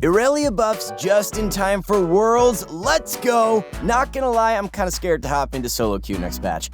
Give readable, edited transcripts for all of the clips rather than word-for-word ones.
Irelia buffs just in time for Worlds. Let's go! Not gonna lie, I'm kinda scared to hop into solo queue next patch.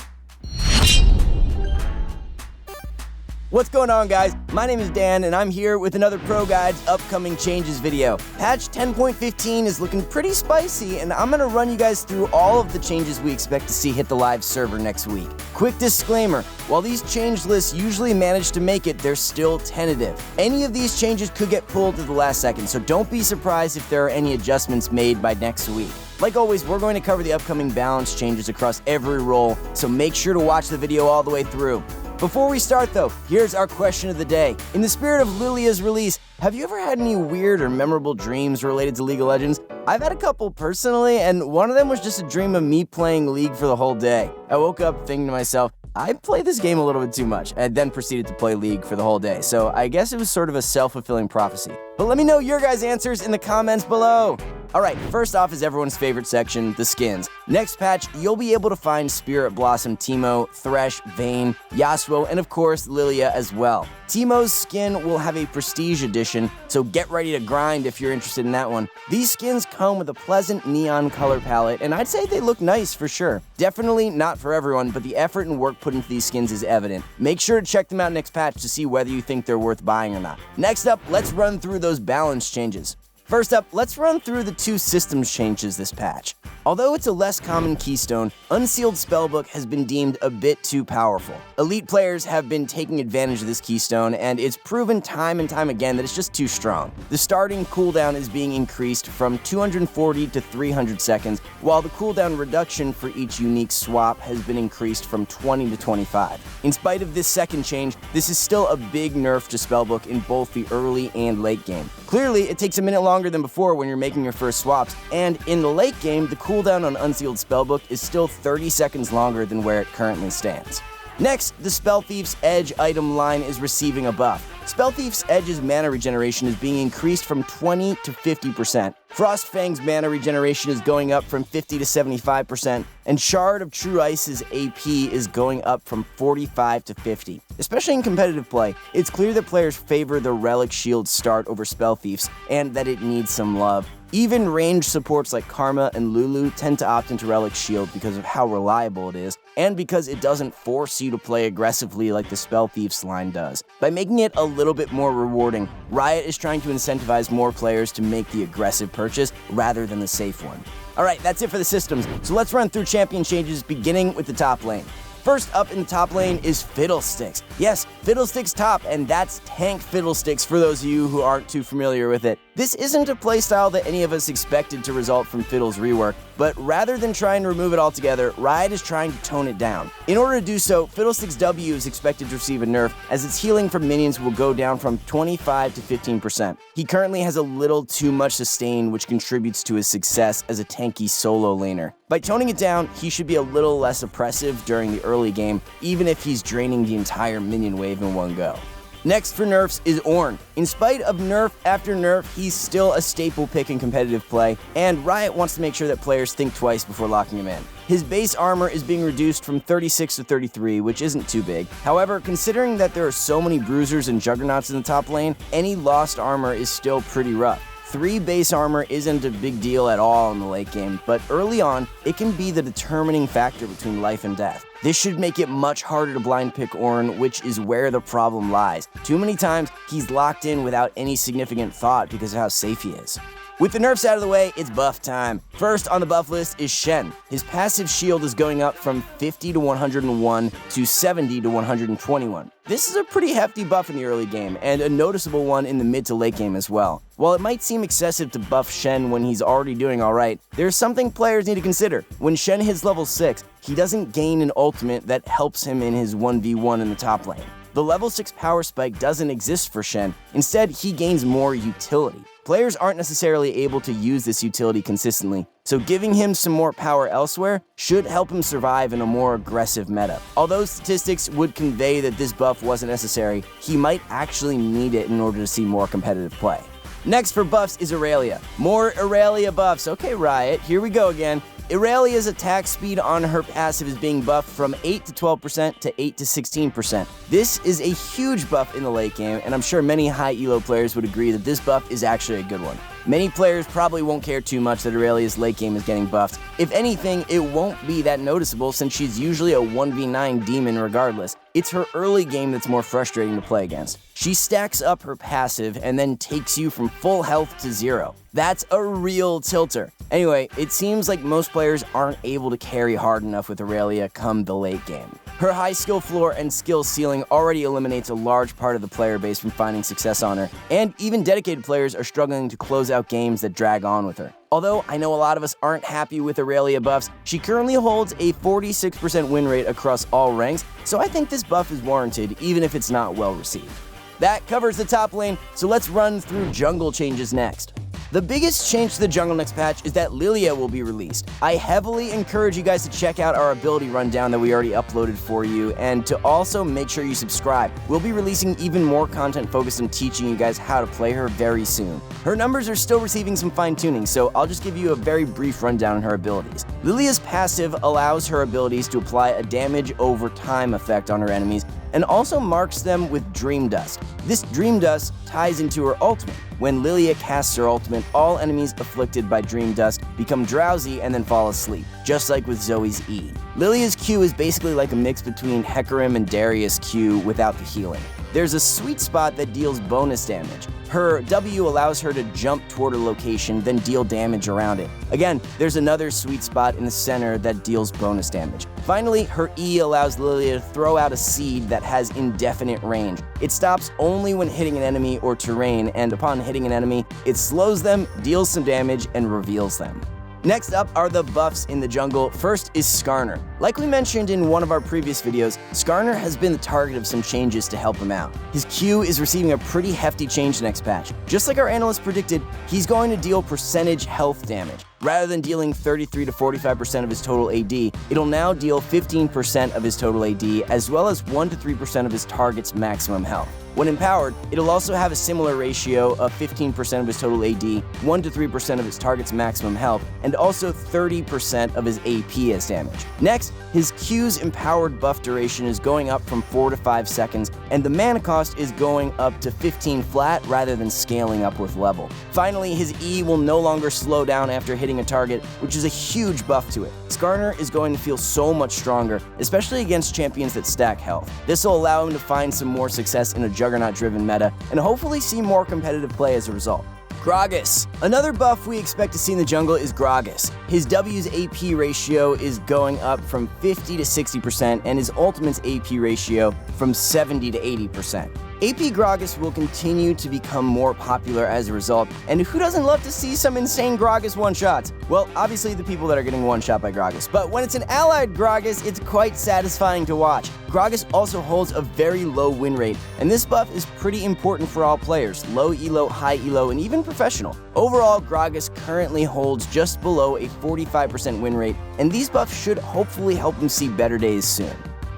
What's going on, guys? My name is Dan, and I'm here with another ProGuides upcoming changes video. Patch 10.15 is looking pretty spicy, and I'm gonna run you guys through all of the changes we expect to see hit the live server next week. Quick disclaimer, while these change lists usually manage to make it, they're still tentative. Any of these changes could get pulled at the last second, so don't be surprised if there are any adjustments made by next week. Like always, we're going to cover the upcoming balance changes across every role, so make sure to watch the video all the way through. Before we start though, here's our question of the day. In the spirit of Lilia's release, have you ever had any weird or memorable dreams related to League of Legends? I've had a couple personally, and one of them was just a dream of me playing League for the whole day. I woke up thinking to myself, I play this game a little bit too much, and then proceeded to play League for the whole day, so I guess it was sort of a self-fulfilling prophecy. But let me know your guys' answers in the comments below. Alright, first off is everyone's favorite section, the skins. Next patch, you'll be able to find Spirit Blossom Teemo, Thresh, Vayne, Yasuo, and of course, Lilia as well. Teemo's skin will have a Prestige edition, so get ready to grind if you're interested in that one. These skins come with a pleasant neon color palette, and I'd say they look nice for sure. Definitely not for everyone, but the effort and work put into these skins is evident. Make sure to check them out next patch to see whether you think they're worth buying or not. Next up, let's run through those balance changes. First up, let's run through the two systems changes this patch. Although it's a less common keystone, Unsealed Spellbook has been deemed a bit too powerful. Elite players have been taking advantage of this keystone, and it's proven time and time again that it's just too strong. The starting cooldown is being increased from 240 to 300 seconds, while the cooldown reduction for each unique swap has been increased from 20 to 25. In spite of this second change, this is still a big nerf to Spellbook in both the early and late game. Clearly, it takes a minute longer than before when you're making your first swaps, and in the late game, the cooldown on Unsealed Spellbook is still 30 seconds longer than where it currently stands. Next, the Spell Thief's Edge item line is receiving a buff. Spell Thief's Edge's mana regeneration is being increased from 20 to 50%. Frostfang's mana regeneration is going up from 50 to 75%, and Shard of True Ice's AP is going up from 45 to 50. Especially in competitive play, it's clear that players favor the Relic Shield start over Spell Thief's, and that it needs some love. Even ranged supports like Karma and Lulu tend to opt into Relic Shield because of how reliable it is, and because it doesn't force you to play aggressively like the Spell Thief's line does. By making it a little bit more rewarding, Riot is trying to incentivize more players to make the aggressive purchase rather than the safe one. Alright, that's it for the systems, so let's run through champion changes beginning with the top lane. First up in the top lane is Fiddlesticks. Yes, Fiddlesticks top, and that's Tank Fiddlesticks for those of you who aren't too familiar with it. This isn't a playstyle that any of us expected to result from Fiddle's rework, but rather than trying to remove it altogether, Riot is trying to tone it down. In order to do so, Fiddlesticks W is expected to receive a nerf, as its healing from minions will go down from 25 to 15%. He currently has a little too much sustain, which contributes to his success as a tanky solo laner. By toning it down, he should be a little less oppressive during the early game, even if he's draining the entire minion wave in one go. Next for nerfs is Ornn. In spite of nerf after nerf, he's still a staple pick in competitive play, and Riot wants to make sure that players think twice before locking him in. His base armor is being reduced from 36 to 33, which isn't too big. However, considering that there are so many bruisers and juggernauts in the top lane, any lost armor is still pretty rough. 3 base armor isn't a big deal at all in the late game, but early on, it can be the determining factor between life and death. This should make it much harder to blind pick Ornn, which is where the problem lies. Too many times, he's locked in without any significant thought because of how safe he is. With the nerfs out of the way, it's buff time. First on the buff list is Shen. His passive shield is going up from 50 to 101 to 70 to 121. This is a pretty hefty buff in the early game, and a noticeable one in the mid to late game as well. While it might seem excessive to buff Shen when he's already doing alright, there's something players need to consider. When Shen hits level 6, he doesn't gain an ultimate that helps him in his 1v1 in the top lane. The level 6 power spike doesn't exist for Shen. Instead, he gains more utility. Players aren't necessarily able to use this utility consistently, so giving him some more power elsewhere should help him survive in a more aggressive meta. Although statistics would convey that this buff wasn't necessary, he might actually need it in order to see more competitive play. Next for buffs is Irelia. More Irelia buffs. Okay, Riot, here we go again. Irelia's attack speed on her passive is being buffed from 8 to 12% to 8 to 16%. This is a huge buff in the late game, and I'm sure many high elo players would agree that this buff is actually a good one. Many players probably won't care too much that Aurelia's late game is getting buffed. If anything, it won't be that noticeable since she's usually a 1v9 demon regardless. It's her early game that's more frustrating to play against. She stacks up her passive and then takes you from full health to 0. That's a real tilter. Anyway, it seems like most players aren't able to carry hard enough with Aurelia come the late game. Her high skill floor and skill ceiling already eliminates a large part of the player base from finding success on her, and even dedicated players are struggling to close out games that drag on with her. Although I know a lot of us aren't happy with Aurelia buffs, she currently holds a 46% win rate across all ranks, so I think this buff is warranted even if it's not well received. That covers the top lane, so let's run through jungle changes next. The biggest change to the jungle next patch is that Lilia will be released. I heavily encourage you guys to check out our ability rundown that we already uploaded for you, and to also make sure you subscribe. We'll be releasing even more content focused on teaching you guys how to play her very soon. Her numbers are still receiving some fine-tuning, so I'll just give you a very brief rundown on her abilities. Lilia's passive allows her abilities to apply a damage over time effect on her enemies, and also marks them with Dream Dust. This Dream Dust ties into her ultimate. When Lilia casts her ultimate, all enemies afflicted by Dream Dust become drowsy and then fall asleep, just like with Zoe's E. Lilia's Q is basically like a mix between Hecarim and Darius' Q without the healing. There's a sweet spot that deals bonus damage. Her W allows her to jump toward a location, then deal damage around it. Again, there's another sweet spot in the center that deals bonus damage. Finally, her E allows Lilia to throw out a seed that has indefinite range. It stops only when hitting an enemy or terrain, and upon hitting an enemy, it slows them, deals some damage, and reveals them. Next up are the buffs in the jungle. First is Skarner. Like we mentioned in one of our previous videos, Skarner has been the target of some changes to help him out. His Q is receiving a pretty hefty change next patch. Just like our analysts predicted, he's going to deal percentage health damage. Rather than dealing 33 to 45% of his total AD, it'll now deal 15% of his total AD, as well as 1 to 3% of his target's maximum health. When empowered, it'll also have a similar ratio of 15% of his total AD, 1 to 3% of his target's maximum health, and also 30% of his AP as damage. Next, his Q's empowered buff duration is going up from 4 to 5 seconds, and the mana cost is going up to 15 flat rather than scaling up with level. Finally, his E will no longer slow down after hitting a target, which is a huge buff to it. Skarner is going to feel so much stronger, especially against champions that stack health. This will allow him to find some more success in a Juggernaut-driven meta, and hopefully see more competitive play as a result. Gragas. Another buff we expect to see in the jungle is Gragas. His W's AP ratio is going up from 50 to 60%, and his ultimate's AP ratio from 70 to 80%. AP Gragas will continue to become more popular as a result, and who doesn't love to see some insane Gragas one-shots? Well, obviously the people that are getting one-shot by Gragas, but when it's an allied Gragas, it's quite satisfying to watch. Gragas also holds a very low win rate, and this buff is pretty important for all players, low elo, high elo, and even professional. Overall, Gragas currently holds just below a 45% win rate, and these buffs should hopefully help him see better days soon.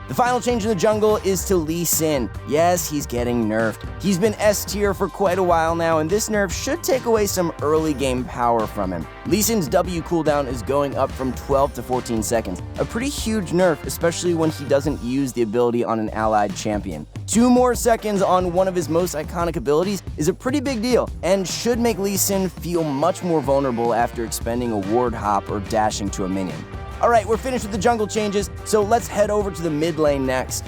The final change in the jungle is to Lee Sin. Yes, he's getting nerfed. He's been S tier for quite a while now, and this nerf should take away some early game power from him. Lee Sin's W cooldown is going up from 12 to 14 seconds. A pretty huge nerf, especially when he doesn't use the ability on an allied champion. 2 more seconds on one of his most iconic abilities is a pretty big deal, and should make Lee Sin feel much more vulnerable after expending a ward hop or dashing to a minion. Alright, we're finished with the jungle changes, so let's head over to the mid lane next.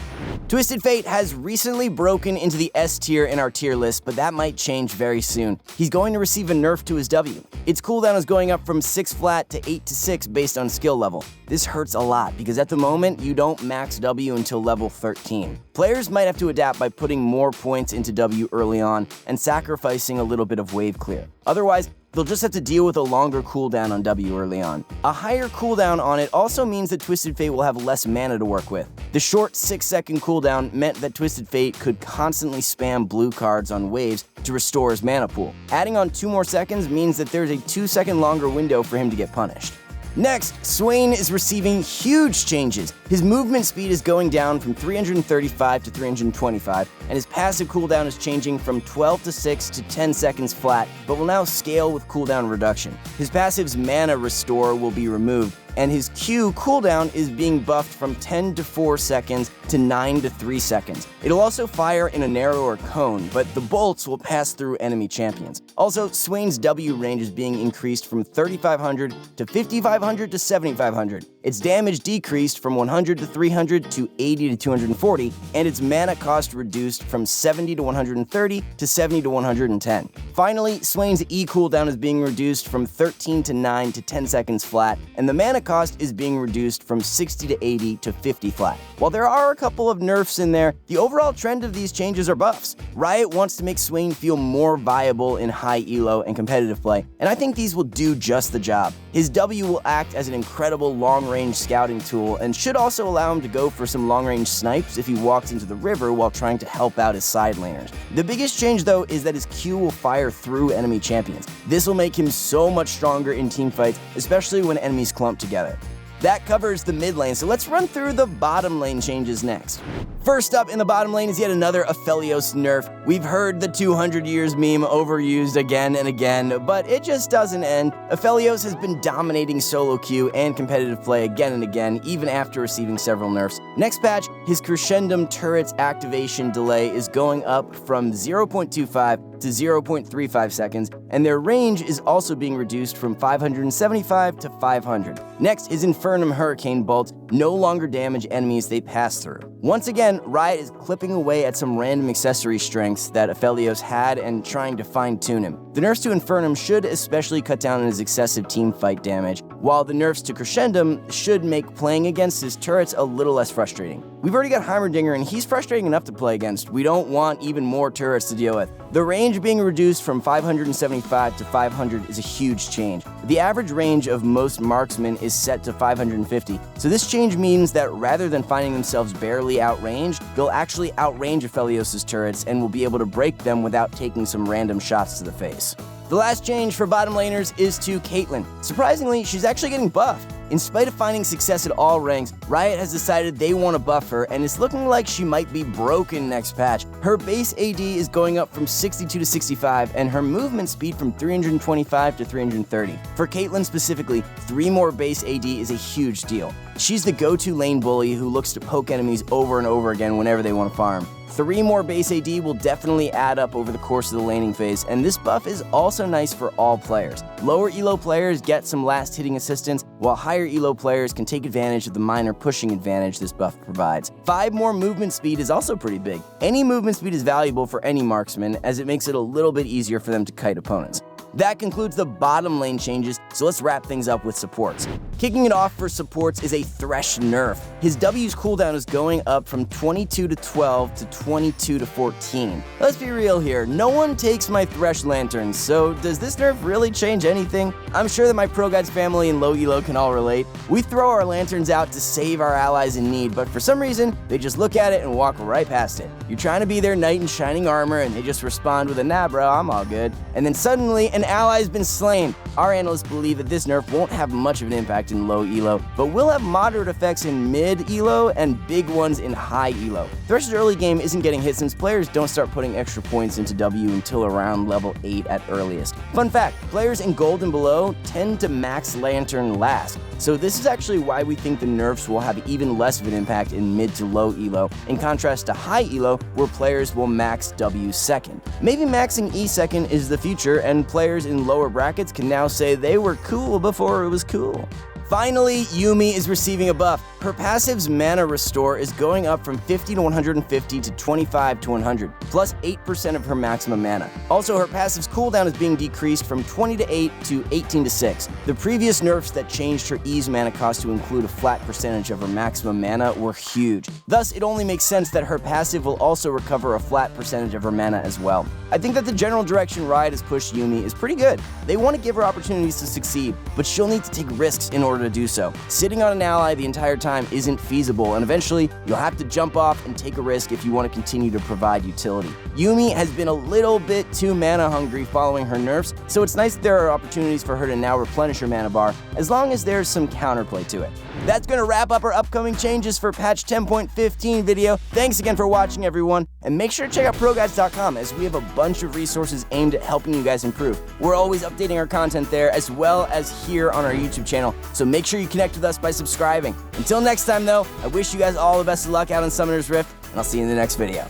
Twisted Fate has recently broken into the S tier in our tier list, but that might change very soon. He's going to receive a nerf to his W. Its cooldown is going up from 6 flat to 8 to 6 based on skill level. This hurts a lot because at the moment, you don't max W until level 13. Players might have to adapt by putting more points into W early on and sacrificing a little bit of wave clear. Otherwise, they'll just have to deal with a longer cooldown on W early on. A higher cooldown on it also means that Twisted Fate will have less mana to work with. The short 6-second cooldown meant that Twisted Fate could constantly spam blue cards on waves to restore his mana pool. Adding on 2 more seconds means that there's a 2-second longer window for him to get punished. Next, Swain is receiving huge changes. His movement speed is going down from 335 to 325, and his passive cooldown is changing from 12 to 6 to 10 seconds flat, but will now scale with cooldown reduction. His passive's mana restore will be removed, and his Q cooldown is being buffed from 10 to 4 seconds to 9 to 3 seconds. It'll also fire in a narrower cone, but the bolts will pass through enemy champions. Also, Swain's W range is being increased from 3,500 to 5,500 to 7,500. Its damage decreased from 100 to 300 to 80 to 240, and its mana cost reduced from 70 to 130 to 70 to 110. Finally, Swain's E cooldown is being reduced from 13 to 9 to 10 seconds flat, and the mana cost is being reduced from 60 to 80 to 50 flat. While there are a couple of nerfs in there, the overall trend of these changes are buffs. Riot wants to make Swain feel more viable in high elo and competitive play, and I think these will do just the job. His W will act as an incredible long-range scouting tool and should also allow him to go for some long-range snipes if he walks into the river while trying to help out his side laners. The biggest change though is that his Q will fire through enemy champions. This will make him so much stronger in teamfights, especially when enemies clump together. That covers the mid lane, so let's run through the bottom lane changes next. First up in the bottom lane is yet another Aphelios nerf. We've heard the 200 years meme overused again and again, but it just doesn't end. Aphelios has been dominating solo queue and competitive play again and again, even after receiving several nerfs. Next patch, his Crescendum turret's activation delay is going up from 0.25 to 0.35 seconds, and their range is also being reduced from 575 to 500. Next, his Infernum Hurricane bolts no longer damage enemies they pass through. Once again, Riot is clipping away at some random accessory strengths that Aphelios had and trying to fine-tune him. The nerfs to Infernum should especially cut down on his excessive teamfight damage, while the nerfs to Crescendum should make playing against his turrets a little less frustrating. We've already got Heimerdinger and he's frustrating enough to play against. We don't want even more turrets to deal with. The range being reduced from 575 to 500 is a huge change. The average range of most marksmen is set to 550, so this change means that rather than finding themselves barely outranged, they'll actually outrange Aphelios' turrets and will be able to break them without taking some random shots to the face. The last change for bottom laners is to Caitlyn. Surprisingly, she's actually getting buffed. In spite of finding success at all ranks, Riot has decided they want to buff her, and it's looking like she might be broken next patch. Her base AD is going up from 62 to 65, and her movement speed from 325 to 330. For Caitlyn specifically, 3 more base AD is a huge deal. She's the go-to lane bully who looks to poke enemies over and over again whenever they want to farm. 3 more base AD will definitely add up over the course of the laning phase, and this buff is also nice for all players. Lower elo players get some last hitting assistance, while higher elo players can take advantage of the minor pushing advantage this buff provides. 5 more movement speed is also pretty big. Any movement speed is valuable for any marksman, as it makes it a little bit easier for them to kite opponents. That concludes the bottom lane changes, so let's wrap things up with supports. Kicking it off for supports is a Thresh nerf. His W's cooldown is going up from 22 to 12 to 22 to 14. Let's be real here, no one takes my Thresh lanterns, so does this nerf really change anything? I'm sure that my ProGuides family and low elo can all relate. We throw our lanterns out to save our allies in need, but for some reason, they just look at it and walk right past it. You're trying to be their knight in shining armor, and they just respond with a "nah bro, I'm all good." And then suddenly, an ally has been slain. Our analysts believe that this nerf won't have much of an impact in low elo, but will have moderate effects in mid elo and big ones in high elo. Thresh's early game isn't getting hit since players don't start putting extra points into W until around level 8 at earliest. Fun fact, players in gold and below tend to max lantern last, so this is actually why we think the nerfs will have even less of an impact in mid to low elo, in contrast to high elo where players will max W second. Maybe maxing E second is the future, and players in lower brackets can now say they were cool before it was cool. Finally, Yuumi is receiving a buff. Her passive's mana restore is going up from 50 to 150 to 25 to 100, plus 8% of her maximum mana. Also, her passive's cooldown is being decreased from 20 to 8 to 18 to 6. The previous nerfs that changed her E's mana cost to include a flat percentage of her maximum mana were huge. Thus, it only makes sense that her passive will also recover a flat percentage of her mana as well. I think that the general direction Riot has pushed Yuumi is pretty good. They want to give her opportunities to succeed, but she'll need to take risks in order to do so. Sitting on an ally the entire time isn't feasible, and eventually you'll have to jump off and take a risk if you want to continue to provide utility. Yuumi has been a little bit too mana hungry following her nerfs, so it's nice that there are opportunities for her to now replenish her mana bar, as long as there's some counterplay to it. That's going to wrap up our upcoming changes for patch 10.15 video. Thanks again for watching, everyone, and make sure to check out ProGuides.com, as we have a bunch of resources aimed at helping you guys improve. We're always updating our content there, as well as here on our YouTube channel, so so make sure you connect with us by subscribing. Until next time though, I wish you guys all the best of luck out in Summoner's Rift, and I'll see you in the next video.